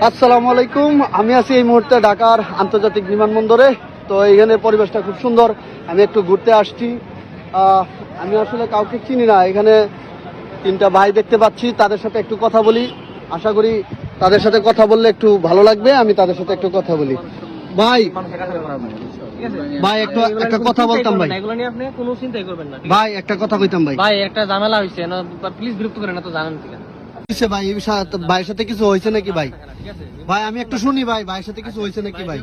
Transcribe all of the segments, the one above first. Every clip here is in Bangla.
আসসালামু আলাইকুম। আমি আছি এই মুহূর্তে ঢাকার আন্তর্জাতিক বিমানবন্দরে। তো এখানে পরিবেশটা খুব সুন্দর। আমি একটু ঘুরতে আসছি। আমি আসলে কাউকে চিনি না। এখানে তিনটা ভাই দেখতে পাচ্ছি, তাদের সাথে একটু কথা বলি। আশা করি তাদের সাথে কথা বললে একটু ভালো লাগবে। আমি তাদের সাথে একটু কথা বলি। ভাই ভাই একটা কথা বলতাম ভাই। এগুলো নিয়ে আপনি কোনো চিন্তাই করবেন না। ভাই একটা কথা কইতাম ভাই। ভাই একটা ঝামেলা হয়েছে না, প্লিজ বিরক্ত করেন না, তো জানেন কি না ভাই ভাইয়ের সাথে কিছু হয়েছে নাকি ভাই? ভাই আমি একটু শুনি ভাই, ভাইয়ের সাথে কিছু হয়েছে নাকি ভাই?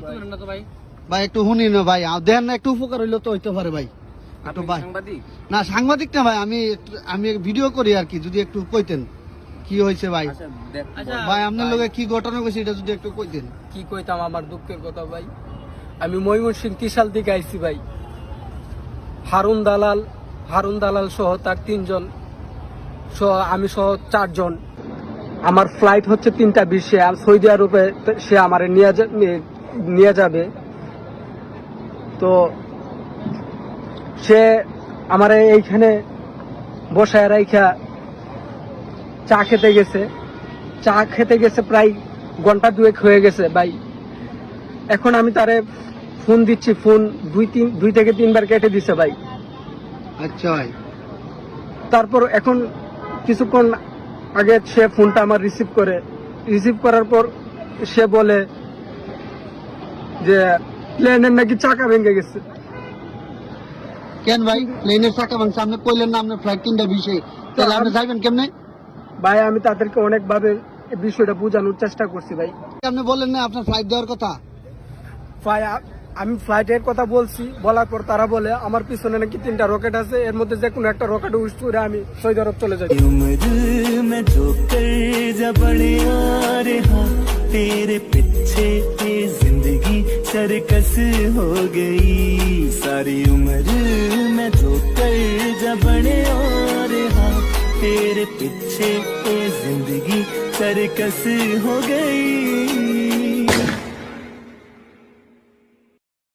ভাই একটু শুনি না ভাই, দেন না, একটু উপকার হইলে তো হইতে পারে ভাই। একটু ভাই না, সাংবাদিক না ভাই, আমি ভিডিও করি আর কি। যদি একটু কইতেন কি হয়েছে ভাই। ভাই আপনার লগে কি ঘটনা হয়েছে এটা যদি একটু কইতেন। কি কইতাম, আমার দুঃখের কথা ভাই। আমি ময়মনসিংহ ত্রিশাল থেকে আইছি ভাই। হারুন দালাল সহ তার 3 জন সহ আমি সহ 4 জন। আমার ফ্লাইট হচ্ছে 3:20 আর সৌদি আরবে সে আমার নিয়ে যাবে। তো সে আমার এইখানে বসায় রাইখা চা খেতে গেছে প্রায় ঘন্টা 2 হয়ে গেছে ভাই। এখন আমি তারে ফোন দিচ্ছি, ফোন 2 থেকে 3 বার কেটে দিছে ভাই। আচ্ছা ভাই। তারপর এখন কিছুক্ষণ আগে সে ফোনটা আমার রিসিভ করার পর সে বলে যে প্লেনের নাকি চাকা ভেঙে গেছে। কেন ভাই প্লেনের চাকা ভাঙছে? আপনি কইলেন না আপনার ফ্লাইট 3:20, তাহলে আপনি যাবেন কেমনে? ভাই আমি তাদেরকে অনেকভাবে এই বিষয়টা বোঝানোর চেষ্টা করছি ভাই। আপনি বললেন না আপনার ফ্লাইট দেওয়ার কথা? আমি ফ্লাইটের কথা বলছি, বলার পর তারা বলে আমার পিছনে নাকি 3টা রকেট আছে, এর মধ্যে যে কোনো একটা রকেট উড় করে আমি সৌদি আরব চলে যাই। तेरे पीछे ये जिंदगी सरकस हो गई, सारी उम्र में जो कर जब बड़े और हाँ तेरे पीछे ये जिंदगी सरकस हो गई।